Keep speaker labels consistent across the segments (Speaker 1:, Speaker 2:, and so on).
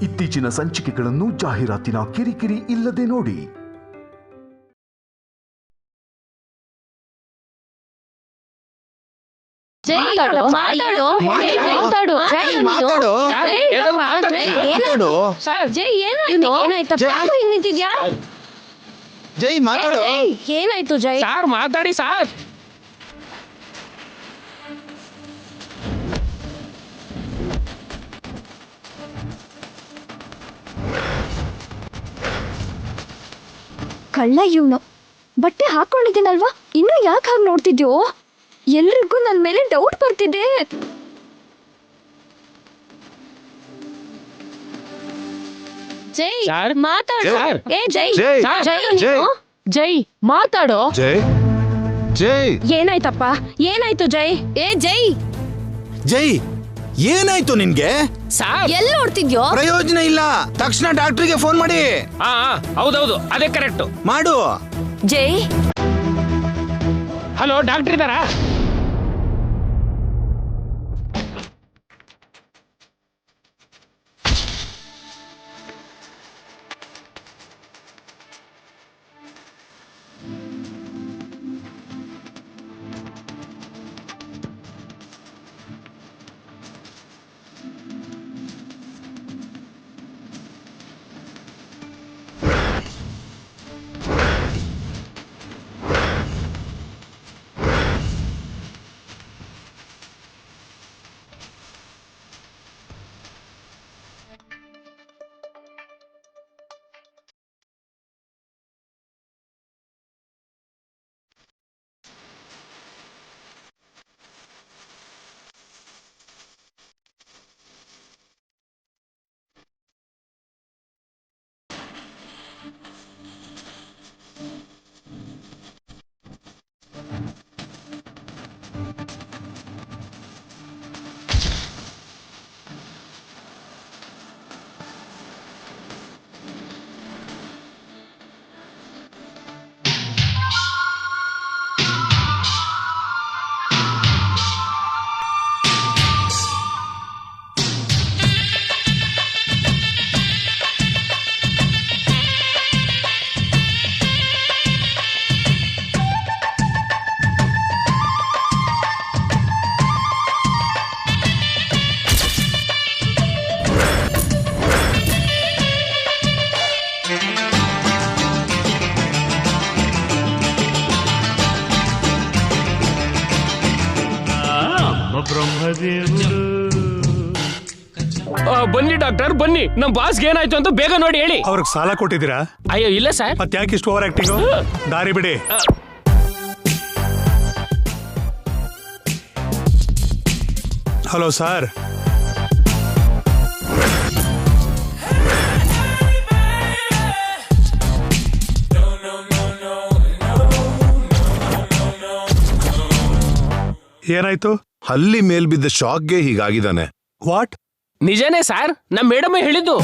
Speaker 1: ಇತ್ತೀಚಿನ ಸಂಚಿಕೆಗಳನ್ನು ಜಾಹೀರಾತಿನ ಕಿರಿಕಿರಿ ಇಲ್ಲದೆ ನೋಡಿ.
Speaker 2: ಏನಾಯ್ತು ಜೈ?
Speaker 3: ಸಾರ್ ಮಾತಾಡಿ ಸಾರ್.
Speaker 2: ಕಳ್ಳ ಇವನು. ಬಟ್ಟೆ ಹಾಕೊಂಡಿದ್ದೀನಲ್ವಾ, ಇನ್ನು ಯಾಕೆ ಹಾಗೆ ನೋಡ್ತಿದ್ಯೋ? ಎಲ್ರಿಗೂ ನನ್ನ ಮೇಲೆ ಡೌಟ್ ಬರ್ತಿದೆ. ಜೈ ಮಾತಾಡು. ಏ ಜೈ ಜೈ ಮಾತಾಡೋ.
Speaker 4: ಜೈ
Speaker 2: ಏನಾಯ್ತಪ್ಪ? ಏನಾಯ್ತು ಜೈ? ಏ ಜೈ
Speaker 4: ಜೈ ಏನಾಯ್ತು ನಿನ್ಗೆ?
Speaker 2: ಎಲ್ಲಿ ನೋಡ್ತಿದ್ಯೋ?
Speaker 4: ಪ್ರಯೋಜನ ಇಲ್ಲ, ತಕ್ಷಣ ಡಾಕ್ಟರ್ಗೆ ಫೋನ್ ಮಾಡಿ.
Speaker 3: ಹೌದೌದು, ಅದೇ ಕರೆಕ್ಟ್.
Speaker 4: ಮಾಡು.
Speaker 2: ಜೈ
Speaker 3: ಹಲೋ, ಡಾಕ್ಟರ್ ಇದ್ದಾರಾ? ಬನ್ನಿ ಡಾಕ್ಟರ್, ಬನ್ನಿ. ನಮ್ ಬಾಸ್ಗೆ ಏನಾಯ್ತು ಅಂತ ಬೇಗ ನೋಡಿ ಹೇಳಿ.
Speaker 5: ಅವ್ರಿಗೆ ಸಾಲ ಕೊಟ್ಟಿದ್ದೀರಾ?
Speaker 3: ಅಯ್ಯೋ ಇಲ್ಲ ಸರ್.
Speaker 5: ಮತ್ತೆ ಯಾಕೆ ಇಷ್ಟು ಓವರ್ ಆಕ್ಟಿಂಗ್? ದಾರಿ ಬಿಡಿ. ಹಲೋ ಸರ್, ಏನಾಯ್ತು?
Speaker 4: ಹಲ್ಲಿ ಮೇಲ್ ಬಿದ್ದ ಶಾಕ್ಗೆ ಹೀಗಾಗಿದ್ದಾನೆ.
Speaker 5: ವಾಟ್?
Speaker 3: ನಿಜನೇ ಸರ್, ನಮ್ ಮೇಡಮ್ ಹೇಳಿದ್ದು.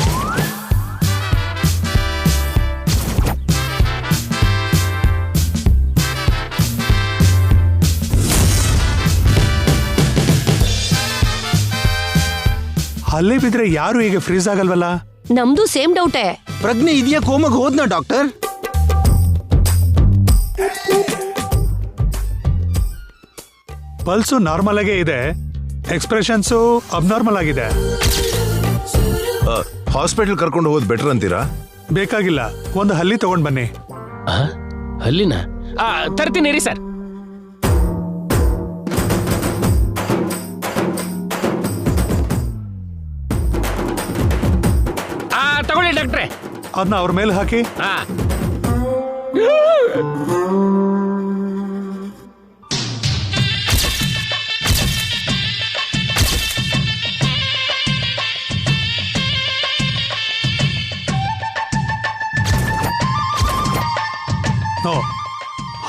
Speaker 5: ಹಲ್ಲಿ ಬಿದ್ರೆ ಯಾರು ಈಗ ಫ್ರೀಸ್ ಆಗಲ್ವಲ್ಲ?
Speaker 2: ನಮ್ದು ಸೇಮ್ ಡೌಟೇ.
Speaker 4: ಪ್ರಜ್ಞೆ ಇದೆಯಾ? ಕೋಮಗ್ ಹೋದ್ನಾ ಡಾಕ್ಟರ್?
Speaker 5: ಪಲ್ಸು ನಾರ್ಮಲ್ ಆಗೇ ಇದೆ, ಎಕ್ಸ್ಪ್ರೆಷನ್ಸು ಅಬ್ನಾರ್ಮಲ್ ಆಗಿದೆ.
Speaker 4: ಹಾಸ್ಪಿಟಲ್ ಕರ್ಕೊಂಡು ಹೋಗೋದು ಬೆಟರ್ ಅಂತೀರಾ?
Speaker 5: ಬೇಕಾಗಿಲ್ಲ, ಒಂದು ಹಲ್ಲಿ ತಗೊಂಡ್ ಬನ್ನಿ.
Speaker 3: ಹಲ್ಲಿನ ತರ್ತೀನಿ ರೀ ಸರ್. ತಗೊಳ್ಳಿ ಡಾಕ್ಟ್ರೆ.
Speaker 5: ಅದನ್ನ ಅವ್ರ ಮೇಲೆ ಹಾಕಿ.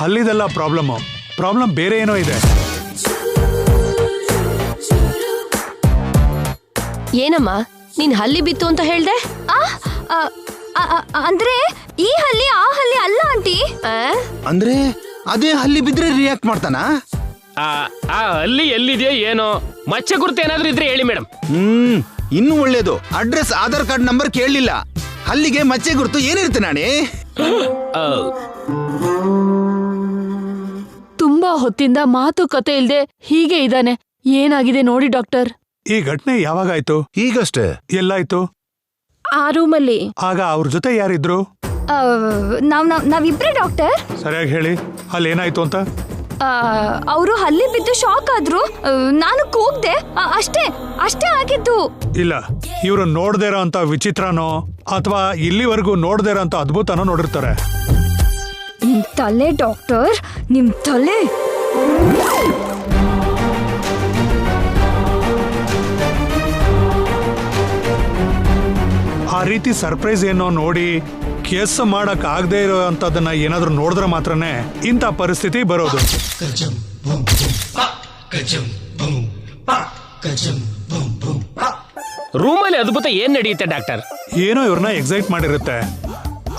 Speaker 5: ಹಲ್ಲಿದೆಲ್ಲ ಪ್ರಾಬ್ಲಮ್ ಬೇರೆ ಏನೋ ಇದೆ.
Speaker 2: ಏನಮ್ಮ, ನೀನ್ ಹಲ್ಲಿ ಬಿತ್ತು ಅಂತ ಹೇಳ್ದೆ? ಅಂದ್ರೆ ಈ ಹಲ್ಲಿ ಆ ಹಲ್ಲಿ ಅಲ್ಲ ಆಂಟಿ.
Speaker 4: ಅಂದ್ರೆ ಅದೇ ಹಲ್ಲಿ ಬಿದ್ರೆ ರಿಯಾಕ್ಟ್ ಮಾಡ್ತಾನಾ?
Speaker 3: ಆ ಹಲ್ಲಿ ಎಲ್ಲಿದೆಯೋ ಏನೋ, ಮಚ್ಚೆ ಗುರುತು ಏನಾದ್ರೂ ಇದ್ರೆ ಹೇಳಿ ಮೇಡಮ್.
Speaker 4: ಇನ್ನು ಒಳ್ಳೇದು, ಅಡ್ರೆಸ್ ಆಧಾರ್ ಕಾರ್ಡ್ ನಂಬರ್ ಕೇಳಲಿಲ್ಲ. ಹಲ್ಲಿಗೆ ಮಚ್ಚೆ ಗುರುತು ಏನಿರುತ್ತೆ ನಾಣಿ?
Speaker 6: ತುಂಬಾ ಹೊತ್ತಿಂದ ಮಾತುಕತೆ ಇಲ್ದೆ ಹೀಗೆ ಇದ್ದಾನೆ. ಏನಾಗಿದೆ ನೋಡಿ ಡಾಕ್ಟರ್.
Speaker 5: ಈ ಘಟನೆ ಯಾವಾಗಾಯ್ತು?
Speaker 1: ಈಗಷ್ಟೇ.
Speaker 5: ಎಲ್ಲಾಯ್ತು?
Speaker 2: ಆ ರೂಮಲ್ಲಿ
Speaker 5: ಆಗ ಅವ್ರ ಜೊತೆ ಯಾರಿದ್ರು?
Speaker 2: ನಾವಿಬ್ರೇ ಡಾಕ್ಟರ್.
Speaker 5: ಸರಿಯಾಗಿ ಹೇಳಿ, ಅಲ್ಲಿ ಏನಾಯ್ತು ಅಂತ.
Speaker 2: ಅವರು ಹಲ್ಲಿ ಬಿದ್ದು ಶಾಕ್ ಆದ್ರು. ನಾನು ಕೂಗ್ದೆ, ಅಷ್ಟೇ ಅಷ್ಟೇ ಆಗಿದ್ದು.
Speaker 5: ಇಲ್ಲ, ಇವ್ರು ನೋಡ್ದೇ ಇರೋ ಅಂತ ವಿಚಿತ್ರನೋ ಅಥವಾ ಇಲ್ಲಿವರೆಗೂ ನೋಡ್ದೇ ಇರೋ ಅಂತ ಅದ್ಭುತನೋ ನೋಡಿರ್ತಾರೆ.
Speaker 2: ನಿಮ್ ತಲೆ ಡಾಕ್ಟರ್, ನಿಮ್ ತಲೆ.
Speaker 5: ಆ ರೀತಿ ಸರ್ಪ್ರೈಸ್ ಏನೋ ನೋಡಿ ಕೆಸ್ ಮಾಡಕ್ ಆಗದೆ ಇರೋ ಅಂತದನ್ನ ಏನಾದ್ರೂ ನೋಡಿದ್ರೆ ಮಾತ್ರನೇ ಇಂಥ ಪರಿಸ್ಥಿತಿ ಬರೋದು.
Speaker 3: ರೂಮಲ್ಲಿ ಅದ್ಭುತ ಏನ್ ನಡೆಯುತ್ತೆ ಡಾಕ್ಟರ್?
Speaker 5: ಏನೋ ಇವ್ರನ್ನ ಎಕ್ಸೈಟ್ ಮಾಡಿರುತ್ತೆ.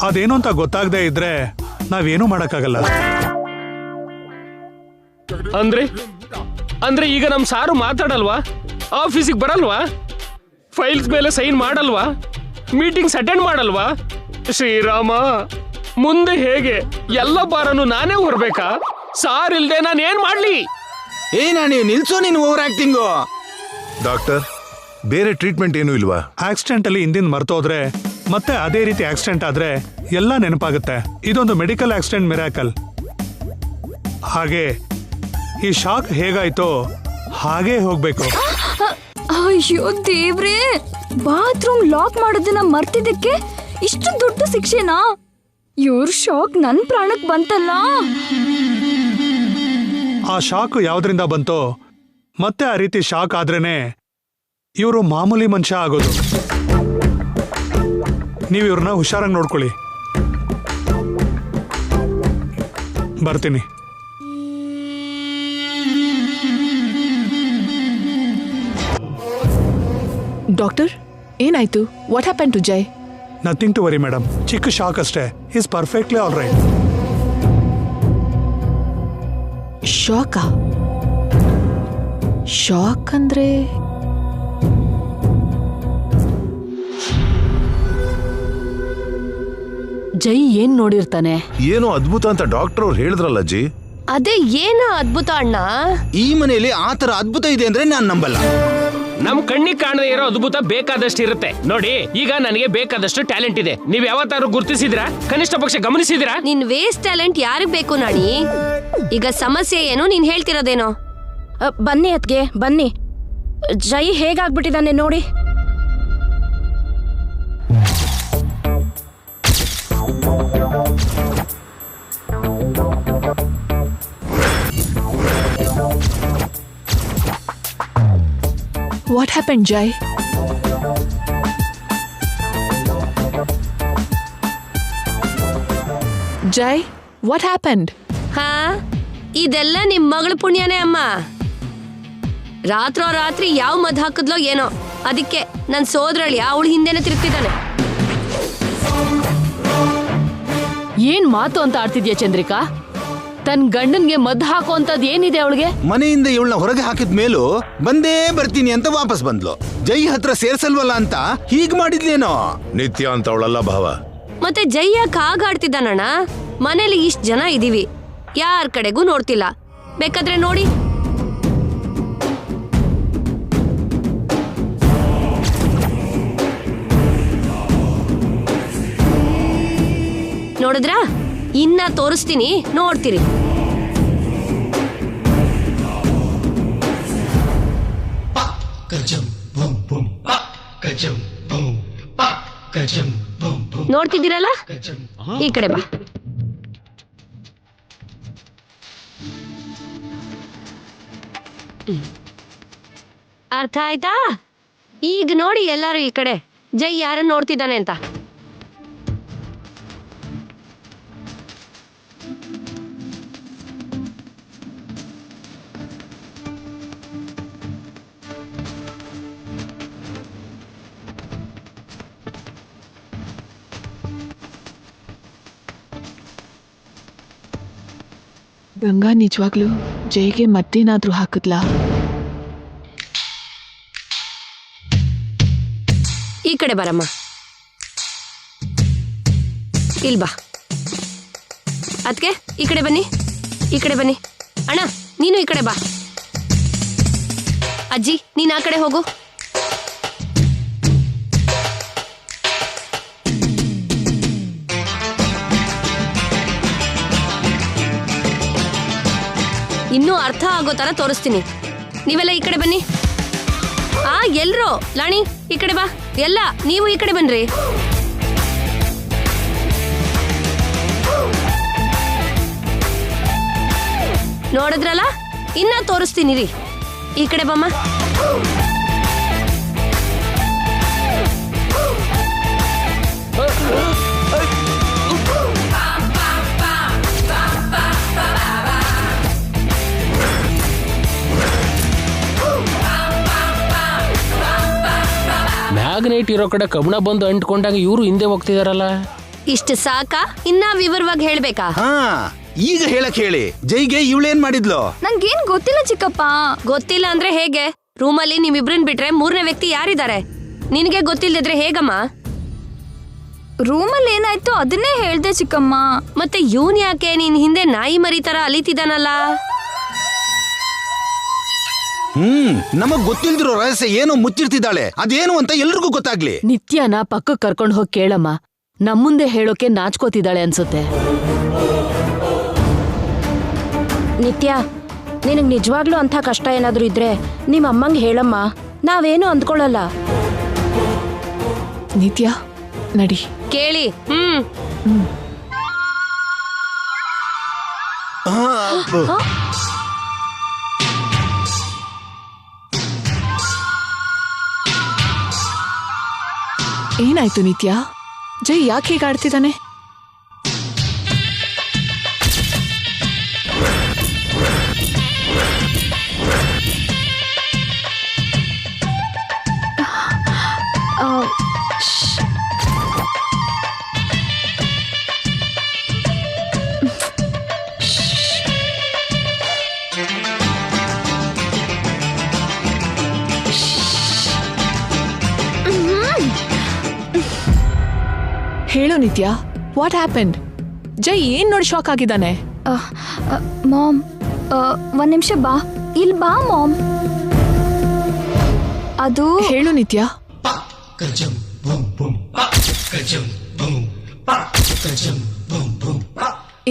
Speaker 5: ಅದೇನು ಅಂತ ಗೊತ್ತಾಗದೆ ಇದ್ರೆ ನಾವೇನು ಮಾಡಕ್ಕಾಗಲ್ಲ.
Speaker 3: ಅಂದ್ರೆ ಈಗ ನಮ್ ಸಾರು ಮಾತಾಡಲ್ವಾ? ಆಫೀಸಿಗೆ ಬರಲ್ವಾ? ಫೈಲ್ಸ್ ಮೇಲೆ ಸೈನ್ ಮಾಡಲ್ವಾ? ಮೀಟಿಂಗ್ಸ್ ಅಟೆಂಡ್ ಮಾಡಲ್ವಾ? ಶ್ರೀರಾಮ, ಮುಂದೆ ಹೇಗೆ? ಎಲ್ಲ ಬಾರನು ನಾನೇ ಹೊರಬೇಕಾ? ಸಾರ್ ಇಲ್ದೆ ನಾನು ಏನ್ ಮಾಡ್ಲಿ?
Speaker 4: ನಾಣಿ ನಿಲ್ಸೋ ನೀನು ಓವರ್ ಆಕ್ಟಿಂಗು.
Speaker 1: ಡಾಕ್ಟರ್, ಬೇರೆ ಟ್ರೀಟ್ಮೆಂಟ್ ಏನೂ ಇಲ್ವಾ?
Speaker 5: ಆಕ್ಸಿಡೆಂಟ್ ಅಲ್ಲಿ ಹಿಂದಿನ ಮರ್ತೋದ್ರೆ ಮತ್ತೆ ಅದೇ ರೀತಿ ಆಕ್ಸಿಡೆಂಟ್ ಆದ್ರೆ ಎಲ್ಲ ನೆನಪಾಗುತ್ತೆ. ಇದೊಂದು ಮೆಡಿಕಲ್ ಆಕ್ಸಿಡೆಂಟ್ ಮಿರಾಕಲ್. ಹಾಗೆ ಈ ಶಾಕ್ ಹೇಗಾಯ್ತೋ ಹಾಗೇ ಹೋಗ್ಬೇಕು.
Speaker 2: ಅಯ್ಯೋ ದೇವ್ರೇ, ಬಾತ್ರೂಮ್ ಲಾಕ್ ಮಾಡೋದನ್ನ ಮರ್ತಿದ್ದಕ್ಕೆ ಇಷ್ಟು ದೊಡ್ಡ ಶಿಕ್ಷೆನಾ? ಇವ್ರ ಶಾಕ್ ನನ್ ಪ್ರಾಣಕ್ ಬಂತಲ್ಲ.
Speaker 5: ಆ ಶಾಕ್ ಯಾವ್ದ್ರಿಂದ ಬಂತೋ ಮತ್ತೆ ಆ ರೀತಿ ಶಾಕ್ ಆದ್ರೇನೆ ಇವರು ಮಾಮೂಲಿ ಮನುಷ್ಯ ಆಗೋದು. ನೀವು ಇವ್ರನ್ನ ಹುಷಾರಾಗಿ ನೋಡ್ಕೊಳ್ಳಿ. ಬರ್ತೀನಿ.
Speaker 6: ಡಾಕ್ಟರ್, ಏನಾಯ್ತು? What happen to Jai?
Speaker 5: Nothing to worry madam, ಚಿಕ್ಕ ಶಾಕ್ ಅಷ್ಟೇ. Is perfectly all right.
Speaker 6: ಶಾಕಾ? ಶಾಕ್ ಅಂದ್ರೆ ಜೈ ಏನ್ ನೋಡಿರ್ತಾನೆ?
Speaker 1: ಏನೋ ಅದ್ಭುತ ಅಂತ ಡಾಕ್ಟರ್ ಅವ್ರು ಹೇಳಿದ್ರಲ್ಲ ಅಜ್ಜಿ.
Speaker 6: ಅದೇ ಏನ ಅದ್ಭುತ ಅಣ್ಣ?
Speaker 4: ಈ ಮನೆಯಲ್ಲಿ ಆತರ ಅದ್ಭುತ ಇದೆ ಅಂದ್ರೆ ನಾನ್ ನಂಬಲ್ಲ.
Speaker 3: ನಮ್ ಕಣ್ಣಿಗೆ ಕಾಣದೇ ಇರೋ ಅದ್ಭುತ ಬೇಕಾದಷ್ಟು ಇರುತ್ತೆ ನೋಡಿ. ಈಗ ನನಗೆ ಬೇಕಾದಷ್ಟು ಟ್ಯಾಲೆಂಟ್ ಇದೆ. ನೀವ್ ಯಾವತ್ತಾರು ಗುರ್ತಿಸಿದ್ರಾ? ಕನಿಷ್ಠ ಪಕ್ಷ ಗಮನಿಸಿದ್ರಾ?
Speaker 7: ನಿನ್ ವೇಸ್ಟ್ ಟ್ಯಾಲೆಂಟ್ ಯಾರಿಗ್ ಬೇಕು ನಾಣಿ? ಈಗ ಸಮಸ್ಯೆ ಏನು? ನೀನ್ ಹೇಳ್ತಿರೋದೇನೋ?
Speaker 2: ಬನ್ನಿ ಅತ್ಗೆ, ಬನ್ನಿ. ಜೈ ಹೇಗಾಗ್ಬಿಟ್ಟಿದ್ದಾನೆ ನೋಡಿ.
Speaker 6: What happen Jai? Jai, what happened?
Speaker 7: ಹಾ, ಇದೆಲ್ಲ ನಿಮ್ ಮಗಳ ಪುಣ್ಯನೇ ಅಮ್ಮ. ರಾತ್ರಿ ಯಾವ ಮದ್ ಹಾಕಿದ್ಲೋ ಏನೋ, ಅದಕ್ಕೆ ನನ್ ಸೋದರಳಿಯ ಅವಳು ಹಿಂದೆನೆ ತಿರುಗ್ತಿದ್ದಾನೆ.
Speaker 6: ಏನ್ ಮಾತು ಅಂತ ಆಡ್ತಿದ್ಯಾ ಚಂದ್ರಿಕಾ? ತನ್ ಗಂಡನ್ಗೆ ಮದ್ದು ಹಾಕೋ ಅಂತದ್ ಏನಿದೆ ಅವಳಿಗೆ?
Speaker 4: ಮನೆಯಿಂದ ಇವಳನ್ನ ಹೊರಗೆ ಹಾಕಿದ ಮೇಲೂ ಬಂದೇ ಬರ್ತೀನಿ ಅಂತ ವಾಪಸ್ ಬಂದ್ಲು. ಜೈ ಹತ್ರ ಸೇರ್ಸಲ್ವಲ್ಲ ಅಂತ ಹೀಗ್ ಮಾಡಿದ್ಲೇನೋ.
Speaker 1: ನಿತ್ಯ ಅಂತ ಅವಳಲ್ಲ ಭಾವ.
Speaker 7: ಮತ್ತೆ ಜೈ ಯಾಕೆ ಹಾಗಾಡ್ತಿದ್ದಾನಣ್ಣ? ಮನೇಲಿ ಇಷ್ಟ್ ಜನ ಇದೀವಿ, ಯಾರ ಕಡೆಗೂ ನೋಡ್ತಿಲ್ಲ. ಬೇಕಾದ್ರೆ ನೋಡಿ. ನೋಡಿದ್ರಾ? ಇನ್ನ ತೋರಿಸ್ತೀನಿ, ನೋಡ್ತೀರಿ. ನೋಡ್ತಿದ್ದೀರಲ್ಲ, ಈ ಕಡೆ ಬಾ. ಅರ್ಥ ಆಯ್ತಾ? ಈಗ ನೋಡಿ ಎಲ್ಲಾರು ಈ ಕಡೆ. ಜೈ ಯಾರನ್ನ ನೋಡ್ತಿದ್ದಾನೆ ಅಂತ.
Speaker 6: ಗಂಗಾ ನಿಜವಾಗ್ಲೂ ಜೈಗೆ ಮತ್ತೇನಾದ್ರೂ ಹಾಕಿದ್ಲಾ?
Speaker 7: ಕಡೆ ಬರಮ್ಮ. ಇಲ್ಬಾ. ಅದಕ್ಕೆ ಈ ಕಡೆ ಬನ್ನಿ, ಈ ಕಡೆ ಬನ್ನಿ. ಅಣ್ಣ ನೀನು ಈ ಕಡೆ ಬಾ. ಅಜ್ಜಿ ನೀನ್ ಆ ಕಡೆ ಹೋಗು. ಇನ್ನೂ ಅರ್ಥ ಆಗೋ ತರ ತೋರಿಸ್ತೀನಿ. ನೀವೆಲ್ಲ ಈ ಕಡೆ ಬನ್ನಿ. ಎಲ್ರು ಲಾಣಿ ಈ ಕಡೆ ಬಾ. ಎಲ್ಲ ನೀವು ಈ ಕಡೆ ಬನ್ರಿ. ನೋಡಿದ್ರಲ್ಲ, ಇನ್ನ ತೋರಿಸ್ತೀನಿ ರೀ. ಈ ಕಡೆ ಬಮ್ಮ.
Speaker 3: ಮ್ಯಾಗ್ನೈಟ್ ಇರೋ ಕಡೆ ಕಬ್ಬಣ ಬಂದು ಅಂಟ್ಕೊಂಡಾಗ ಇವರು ಹಿಂದೆ ಹೋಗ್ತಿದಾರಲ್ಲ.
Speaker 7: ಇಷ್ಟು ಸಾಕಾ? ಇನ್ನ ವಿವರವಾಗಿ ಹೇಳ್ಬೇಕಾ?
Speaker 4: ಹಾ, ಈಗ ಹೇಳಕ್ ಹೇಳಿ. ಜೈಗೆ ಇವಳೇನ್ ಮಾಡಿದ್ಲು?
Speaker 2: ನಂಗೇನ್ ಗೊತ್ತಿಲ್ಲ ಚಿಕ್ಕಪ್ಪ.
Speaker 7: ಗೊತ್ತಿಲ್ಲ ಅಂದ್ರೆ ಹೇಗೆ? ರೂಮಲ್ಲಿ ನೀವಿಬ್ರನ್ ಬಿಟ್ರೆ ಮೂರನೇ ವ್ಯಕ್ತಿ ಯಾರಿದ್ದಾರೆ? ನಿನಗೆ ಗೊತ್ತಿಲ್ಲದಿದ್ರೆ ಹೇಗಮ್ಮ?
Speaker 2: ರೂಮಲ್ಲಿ ಏನಾಯ್ತು ಅದನ್ನೇ ಹೇಳ್ದೆ ಚಿಕ್ಕಮ್ಮ.
Speaker 7: ಮತ್ತೆ ಇವನ್ ಯಾಕೆ ನೀನ್ ಹಿಂದೆ ನಾಯಿ ಮರಿ ತರ ಅಲಿತಿದಾನಲ್ಲ?
Speaker 4: ನಮಗ್ ಗೊತ್ತಿಲ್ದಿರೋ ರಹಸ್ಯ ಏನೋ ಮುಚ್ಚಿರ್ತಿದ್ದಾಳೆ. ಅದೇನು ಅಂತ ಎಲ್ರಿಗೂ ಗೊತ್ತಾಗ್ಲಿ.
Speaker 6: ನಿತ್ಯನ ಪಕ್ಕಕ್ಕೆ ಕರ್ಕೊಂಡು ಹೋಗಿ ಕೇಳಮ್ಮ. ನಮ್ಮುಂದೆ ಹೇಳೋಕೆ ನಾಚ್ಕೋತಿದ್ದಾಳೆ ಅನ್ಸುತ್ತೆ.
Speaker 8: ನಿತ್ಯ, ನಿನಗ್ ನಿಜವಾಗ್ಲೂ ಅಂಥ ಕಷ್ಟ ಏನಾದ್ರೂ ಇದ್ರೆ ನಿಮ್ಮ ಅಮ್ಮಂಗೆ ಹೇಳಮ್ಮ. ನಾವೇನು ಅಂದ್ಕೊಳ್ಳಲ್ಲ.
Speaker 6: ನಿತ್ಯ ನಡಿ.
Speaker 7: ಕೇಳಿ.
Speaker 6: ಏನಾಯ್ತು ನಿತ್ಯ? ಜೈ ಯಾಕೆ ಹೀಗೆ ಆಡ್ತಿದ್ದಾನೆ? ಹೇಳು ನಿತ್ಯ, ವಾಟ್ ಹ್ಯಾಪೆಂಡ್? ಜೈ ಏನ್ ನೋಡಿ ಶಾಕ್ ಆಗಿದ್ದಾನೆ?
Speaker 2: ಮಾಮ್, ಒಂದ್ ನಿಮಿಷ ಬಾ. ಇಲ್ಲಿ ಬಾ ಮಾಮ್. ಅದು
Speaker 6: ಹೇಳು ನಿತ್ಯ.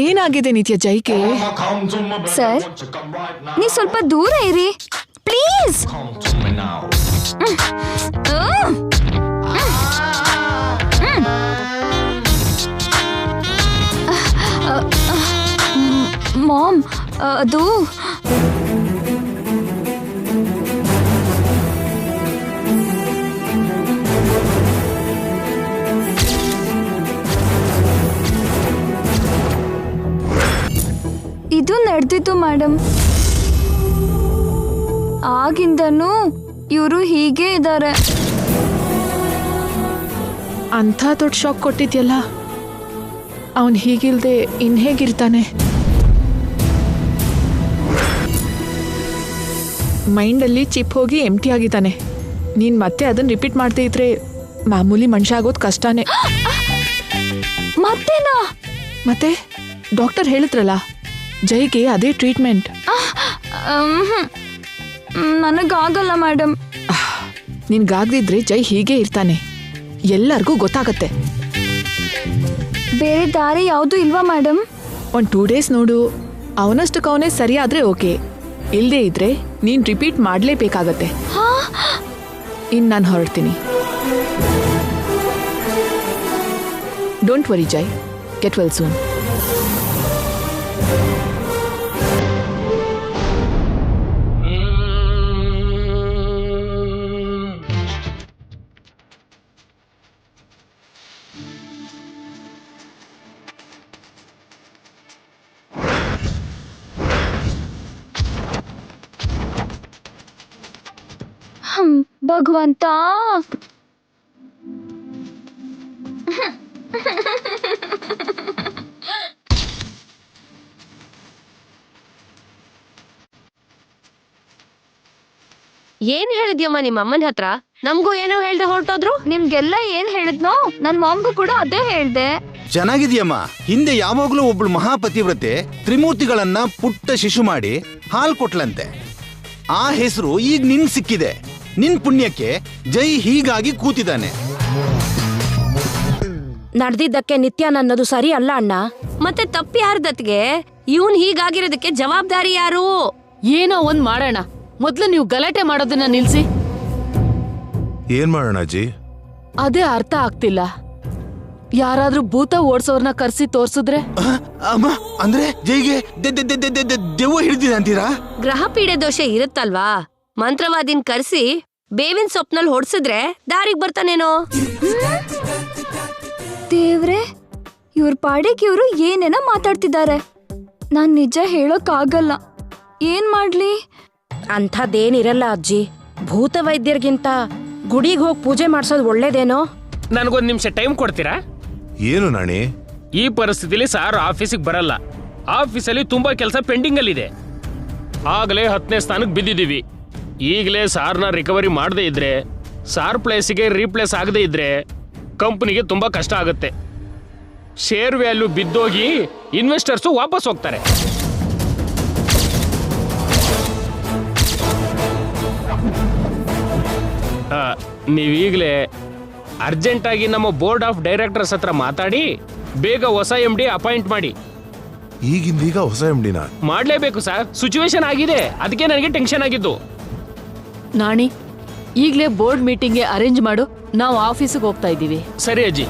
Speaker 6: ಏನಾಗಿದೆ ನಿತ್ಯ ಜೈಗೆ?
Speaker 2: ಸರ್, ನೀ ಸ್ವಲ್ಪ ದೂರ ಇರಿ ಪ್ಲೀಸ್. ಮಾಮ್, ಅದು ಇದು ನಡೆದಿತ್ತು ಮೇಡಮ್. ಆಗಿಂದನೂ ಇವರು ಹೀಗೆ ಇದ್ದಾರೆ.
Speaker 6: ಅಂಥ ದೊಡ್ಡ ಶಾಕ್ ಕೊಟ್ಟಿದ್ಯಲ್ಲ, ಅವನ್ ಹೀಗಿಲ್ದೆ ಇನ್ ಹೇಗಿರ್ತಾನೆ? ಮೈಂಡಲ್ಲಿ ಚಿಪ್ ಹೋಗಿ ಎಂಟಿ ಆಗಿದ್ದಾನೆ. ನೀನ್ ಮತ್ತೆ ಅದನ್ನ ರಿಪೀಟ್ ಮಾಡ್ತಾ ಇದ್ರೆ ಮಾಮೂಲಿ ಮನುಷ್ಯ ಆಗೋದು ಕಷ್ಟನೇ.
Speaker 2: ಮತ್ತೇನಾ?
Speaker 6: ಮತ್ತೆ ಡಾಕ್ಟರ್ ಹೇಳಿದ್ರಲ್ಲ, ಜೈಗೆ ಅದೇ ಟ್ರೀಟ್ಮೆಂಟ್.
Speaker 2: ನನಗಾಗಲ್ಲ ಮೇಡಮ್.
Speaker 6: ನಿನ್ಗಾಗ್ದಿದ್ರೆ ಜೈ ಹೀಗೆ ಇರ್ತಾನೆ, ಎಲ್ಲರಿಗೂ ಗೊತ್ತಾಗತ್ತೆ.
Speaker 2: ಬೇರೆ ದಾರಿ ಯಾವುದು ಇಲ್ವಾ ಮೇಡಮ್?
Speaker 6: ಒಂದು 2 days ನೋಡು. ಅವನಷ್ಟಕ್ಕೆ ಅವನೇ ಸರಿ ಆದ್ರೆ ಓಕೆ, ಇಲ್ಲದೆ ಇದ್ರೆ ನೀನ್ ರಿಪೀಟ್ ಮಾಡಲೇಬೇಕಾಗತ್ತೆ. ಇನ್ನು ನಾನು ಹೊರಡ್ತೀನಿ. Don't worry Jai, get well soon.
Speaker 2: ಭಗವಂತ,
Speaker 7: ಏನ್ ಹೇಳಿದ್ಯಮ್ಮ ನಿಮ್ಮ ಅಮ್ಮನ ಹತ್ರ? ನಮಗೂ ಏನೋ ಹೇಳ್ದೆ ಹೊರಟೋದ್ರು.
Speaker 2: ನಿಮ್ಗೆಲ್ಲ ಏನ್ ಹೇಳಿದ್ನೋ ನನ್ ಮಾಮ್ಗೂ ಕೂಡ ಅದೇ ಹೇಳ್ದೆ.
Speaker 4: ಚೆನ್ನಾಗಿದ್ಯಮ್ಮ. ಹಿಂದೆ ಯಾವಾಗ್ಲೂ ಒಬ್ಳು ಮಹಾಪತಿವ್ರತೆ ತ್ರಿಮೂರ್ತಿಗಳನ್ನ ಪುಟ್ಟ ಶಿಶು ಮಾಡಿ ಹಾಲ್ ಕೊಟ್ಲಂತೆ. ಆ ಹೆಸರು ಈಗ ನಿನ್ ಸಿಕ್ಕಿದೆ. ನಿನ್ ಪುಣ್ಯಕ್ಕೆ ಜೈ ಹೀಗಾಗಿ ಕೂತಿದ್ದಾನೆ.
Speaker 8: ನಡೆದಿದ್ದಕ್ಕೆ ನಿತ್ಯ ನನ್ನದು ಸರಿ ಅಲ್ಲ ಅಣ್ಣ.
Speaker 7: ಮತ್ತೆ ತಪ್ಪಿ ಯಾರ್ದತ್ಗೆ ಇವನ್ ಹೀಗಾಗಿರೋದಕ್ಕೆ ಜವಾಬ್ದಾರಿ ಯಾರು?
Speaker 9: ಏನೋ ಒಂದ್ ಮಾಡೋಣ, ಮೊದ್ಲು ನೀವು ಗಲಾಟೆ ಮಾಡೋದನ್ನ ನಿಲ್ಸಿ.
Speaker 10: ಏನ್ ಮಾಡೋಣ ಅಜ್ಜಿ?
Speaker 9: ಅದೇ ಅರ್ಥ ಆಗ್ತಿಲ್ಲ. ಯಾರಾದ್ರೂ ಭೂತ ಓಡ್ಸೋರ್ನ ಕರ್ಸಿ ತೋರ್ಸಿದ್ರೆ?
Speaker 4: ಅಮ್ಮ, ಅಂದ್ರೆ ಜೈಗೆ ದೆವ್ವ ಹಿಡಿದಿದೆ ಅಂತೀರಾ?
Speaker 7: ಗ್ರಹ ಪೀಡೆ ದೋಷ ಇರುತ್ತಲ್ವಾ, ಮಂತ್ರವಾದಿನ್ ಕರ್ಸಿ ಬೇವಿನ ಸೊಪ್ನಲ್ಲಿ ಹೊಡ್ಸಿದ್ರೆ ದಾರಿಗ್ ಬರ್ತಾನೇನೋ.
Speaker 2: ದೇವ್ರೆ, ಇವ್ರ ಪಾಡಿಗೆ ಇವ್ರು ಏನೇನೋ ಮಾತಾಡ್ತಿದ್ದಾರೆ. ನಾನ್ ನಿಜ ಹೇಳೋಕ್ ಆಗಲ್ಲ. ಏನ್ ಮಾಡ್ಲಿ?
Speaker 8: ಅಂಥದ್ದೇನಿರಲ್ಲ ಅಜ್ಜಿ. ಭೂತ ವೈದ್ಯರಿಗಿಂತ ಗುಡಿಗೆ ಹೋಗಿ ಪೂಜೆ ಮಾಡ್ಸೋದು ಒಳ್ಳೇದೇನೋ.
Speaker 3: ನನಗೊಂದು ನಿಮಿಷ ಟೈಮ್ ಕೊಡ್ತೀರಾ?
Speaker 10: ಏನು ನಾಣಿ?
Speaker 3: ಈ ಪರಿಸ್ಥಿತಿಲಿ ಸಾರ್ ಆಫೀಸಿಗೆ ಬರಲ್ಲ. ಆಫೀಸಲ್ಲಿ ತುಂಬಾ ಕೆಲಸ ಪೆಂಡಿಂಗ್ ಅಲ್ಲಿ ಇದೆ. ಆಗಲೇ 10ನೇ ಸ್ಥಾನಕ್ಕೆ ಬಿದ್ದಿದ್ದೀವಿ. ಈಗಲೇ ಸಾರ್ನ ರಿಕವರಿ ಮಾಡದೇ ಇದ್ರೆ, ಸಾರ್ ಪ್ಲೇಸಿಗೆ ರೀಪ್ಲೇಸ್ ಆಗದೇ ಇದ್ರೆ ಕಂಪನಿಗೆ ತುಂಬಾ ಕಷ್ಟ ಆಗುತ್ತೆ. ಶೇರ್ ವ್ಯಾಲ್ಯೂ ಬಿದ್ದೋಗಿ ಇನ್ವೆಸ್ಟರ್ಸು ವಾಪಸ್ ಹೋಗ್ತಾರೆ. ನೀವೀಗಲೇ ಅರ್ಜೆಂಟಾಗಿ ನಮ್ಮ ಬೋರ್ಡ್ ಆಫ್ ಡೈರೆಕ್ಟರ್ಸ್ ಹತ್ರ ಮಾತಾಡಿ ಬೇಗ ಹೊಸ MD ಅಪಾಯಿಂಟ್ ಮಾಡಿ.
Speaker 10: ಈಗಿಂದೀಗ ಹೊಸ MDನ
Speaker 3: ಮಾಡಲೇಬೇಕು ಸರ್. ಸಿಚುವೇಶನ್ ಆಗಿದೆ, ಅದಕ್ಕೆ ನನಗೆ ಟೆನ್ಷನ್ ಆಗಿದ್ದು.
Speaker 9: ನಾಣಿ, ಈಗ್ಲೇ ಬೋರ್ಡ್ ಮೀಟಿಂಗ್ಗೆ ಅರೇಂಜ್ ಮಾಡು. ನಾವು ಆಫೀಸಿಗೆ ಹೋಗ್ತಾ ಇದ್ದೀವಿ.
Speaker 3: ಸರಿ ಅಜ್ಜಿ.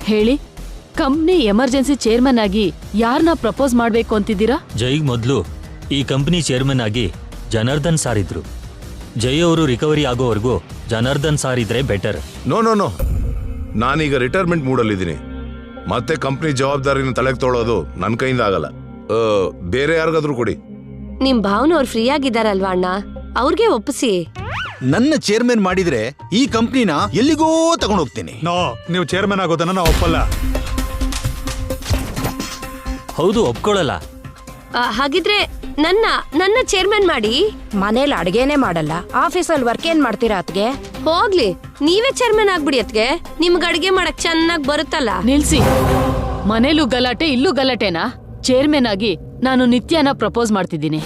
Speaker 9: ಹೇಳಿ, ಕಂಪ್ನಿ ಎಮರ್ಜೆನ್ಸಿ ಚೇರ್ಮನ್ ಆಗಿ ಯಾರನ್ನ ಪ್ರಪೋಸ್ ಮಾಡ್ಬೇಕು ಅಂತಿದ್ದೀರಾ?
Speaker 11: ಜೈಗ್ ಮೊದಲು ಈ ಕಂಪನಿ ಚೇರ್ಮನ್ ಆಗಿ ಜನಾರ್ದನ್ ಸಾರ್ ಇದ್ರು. ಜೈ ಅವರು ರಿಕವರಿ ಆಗೋವರೆಗೂ ಜನಾರ್ದನ್ ಸಾರ್ ಇದ್ರೆ ಬೆಟರ್.
Speaker 10: ನೋ ನೋ ನೋ, ನಾನೀಗ ರಿಟೈರ್ಮೆಂಟ್ ಮೂಡಲ್ಲಿದ್ದೀನಿ. ಮತ್ತೆ ಕಂಪ್ನಿ ಜವಾಬ್ದಾರಿನ ತಲೆಗೆ ತೊಳೋದು ನನ್ನ ಕೈಯಿಂದ ಆಗಲ್ಲ. ಬೇರೆ ಯಾರಿಗಾದ್ರೂ ಕೊಡಿ.
Speaker 7: ನಿಮ್ ಭಾವನವ್ರು ಫ್ರೀ ಆಗಿದಾರಲ್ವಾ ಅಣ್ಣ, ಅವ್ರಿಗೆ ಒಪ್ಪಿಸಿ.
Speaker 4: ನನ್ನ ಚೇರ್ಮನ್ ಮಾಡಿದ್ರೆ ಈ ಕಂಪ್ನಿನ ಎಲ್ಲಿಗೋ ತಗೊಂಡೋಗ್ತೀನಿ.
Speaker 5: ನೋ, ನೀವು ಚೇರ್ಮನ್ ಆಗೋದನ್ನ ನಾವು ಒಪ್ಪಲ್ಲ.
Speaker 11: ಹೌದು, ಒಪ್ಕೊಳ್ಳಲ್ಲ.
Speaker 7: ಹಾಗಿದ್ರೆ ನನ್ನ ಚೇರ್ಮನ್ ಮಾಡಿ.
Speaker 8: ಮನೇಲಿ ಅಡ್ಗೆನೇ ಮಾಡಲ್ಲ, ಆಫೀಸಲ್ಲಿ ವರ್ಕ್ ಏನ್ ಮಾಡ್ತೀರಾ ಅತ್ಗೆ?
Speaker 7: ಹೋಗ್ಲಿ, ನೀವೇ ಚೇರ್ಮನ್ ಆಗ್ಬಿಡಿ ಅತ್ಗೆ. ನಿಮ್ಗೆ ಅಡ್ಗೆ ಮಾಡಕ್ ಚೆನ್ನಾಗ್ ಬರುತ್ತಲ್ಲ.
Speaker 9: ನಿಲ್ಸಿ. ಮನೇಲೂ ಗಲಾಟೆ, ಇಲ್ಲೂ ಗಲಾಟೆನಾ? ಚೇರ್ಮನ್ ಆಗಿ ನಾನು ನಿತ್ಯನ ಪ್ರಪೋಸ್ ಮಾಡ್ತಿದ್ದೀನಿ.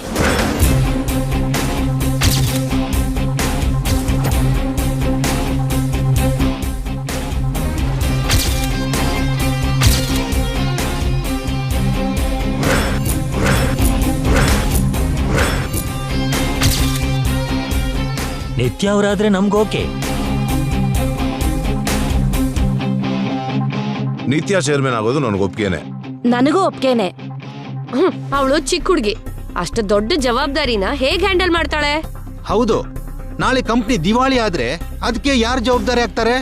Speaker 11: ನಿತ್ಯ ಅವರಾದ್ರೆ ನಮ್ಗೋಕೆ.
Speaker 10: ನಿತ್ಯ ಚೇರ್ಮನ್ ಆಗೋದು ನನಗೆ ಒಪ್ಪಿಗೆನೆ.
Speaker 8: ನನಗೂ ಒಪ್ಕೇನೆ.
Speaker 7: ಅವಳು ಚಿಕ್ಕ ಹುಡುಗಿ, ಅಷ್ಟು ದೊಡ್ಡ ಜವಾಬ್ದಾರಿನ ಹೇಗ್ ಹ್ಯಾಂಡಲ್ ಮಾಡ್ತಾಳೆ?
Speaker 4: ಹೌದು, ನಾಳೆ ಕಂಪ್ನಿ ದಿವಾಳಿ ಆದ್ರೆ ಅದಕ್ಕೆ ಯಾರು ಜವಾಬ್ದಾರಿ ಆಗ್ತಾರೆ?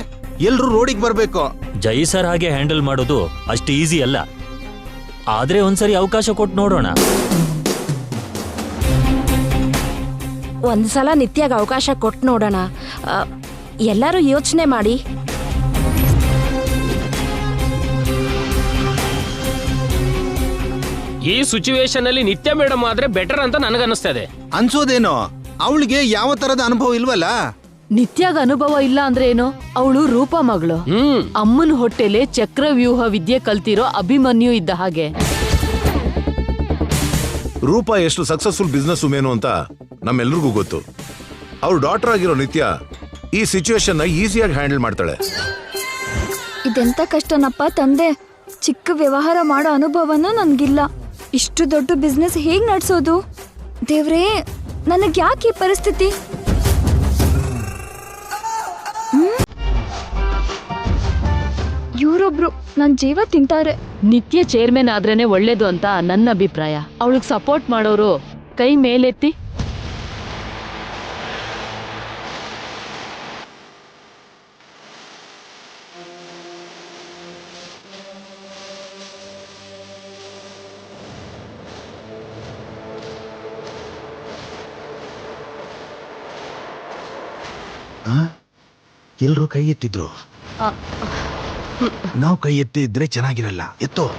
Speaker 4: ಎಲ್ರು ರೋಡಿಗೆ ಬರ್ಬೇಕು.
Speaker 11: ಜೈ ಸರ್ ಹಾಗೆ ಹ್ಯಾಂಡಲ್ ಮಾಡೋದು ಅಷ್ಟು ಈಸಿ ಅಲ್ಲ. ಆದ್ರೆ ಒಂದ್ಸರಿ ಅವಕಾಶ ಕೊಟ್ಟು ನೋಡೋಣ.
Speaker 8: ಒಂದ್ಸಲ ನಿತ್ಯಾಗ ಅವಕಾಶ ಕೊಟ್ಟು ನೋಡೋಣ. ಎಲ್ಲರೂ ಯೋಚನೆ ಮಾಡಿ.
Speaker 3: ಈ ಸಿಚುವೇಶನ್ ಅಲ್ಲಿ ನಿತ್ಯ ಮೇಡಮ್ ಆದ್ರೆ ಬೆಟರ್ ಅಂತ ನನಗನ್ನಿಸ್ತಾ ಇದೆ.
Speaker 4: ಅನ್ಸೋದೇನೋ, ಅವಳಿಗೆ ಯಾವ ತರದ ಅನುಭವ ಇಲ್ವಲ್ಲ.
Speaker 9: ನಿತ್ಯಾಗ ಅನುಭವ ಇಲ್ಲ ಅಂದ್ರೆ ಏನು? ಅವಳು ರೂಪ ಮಗಳು. ಅಮ್ಮನ ಹೊಟ್ಟೆಲೆ ಚಕ್ರವ್ಯೂಹ ವಿದ್ಯೆ ಕಲ್ತಿರೋ ಅಭಿಮನ್ಯು ಇದ್ದ ಹಾಗೆ.
Speaker 10: ರೂಪ ಎಷ್ಟು ಸಕ್ಸಸ್ಫುಲ್ ಬಿಸ್ನೆಸ್ ವುಮೇನು ಅಂತ ನಮ್ಮೆಲ್ರಿಗೂ ಗೊತ್ತು. ಅವ್ರ ಡಾಟರ್ ಆಗಿರೋ ನಿತ್ಯ ಈ ಸಿಚುವೇಶನ್ ಈಸಿಯಾಗಿ ಹ್ಯಾಂಡಲ್ ಮಾಡ್ತಾಳೆ.
Speaker 2: ಇದೆಂತ ಕಷ್ಟನಪ್ಪ ತಂದೆ. ಚಿಕ್ಕ ವ್ಯವಹಾರ ಮಾಡೋ ಅನುಭವನೂ ನನ್ಗಿಲ್ಲ. ಇಷ್ಟು ದೊಡ್ಡ ಬಿಸ್ನೆಸ್ ಹೇಗ್ ನಡ್ಸೋದು? ದೇವ್ರೇ, ನನಗ್ ಯಾಕೆ ಈ ಪರಿಸ್ಥಿತಿ? ಇವರೊಬ್ರು ನನ್ ಜೀವ ತಿಂತಾರೆ.
Speaker 9: ನಿತ್ಯ ಚೇರ್ಮನ್ ಆದ್ರೇನೆ ಒಳ್ಳೇದು ಅಂತ ನನ್ನ ಅಭಿಪ್ರಾಯ. ಅವಳಿಗೆ ಸಪೋರ್ಟ್ ಮಾಡೋರು ಕೈ ಮೇಲೆತ್ತಿ.
Speaker 4: ಎಲ್ರೂ ಕೈ ಎತ್ತಿದ್ರು. ನಾವು ಕೈ ಎತ್ತಿದ್ರೆ ಚೆನ್ನಾಗಿರಲ್ಲ. ಎತ್ತೋ.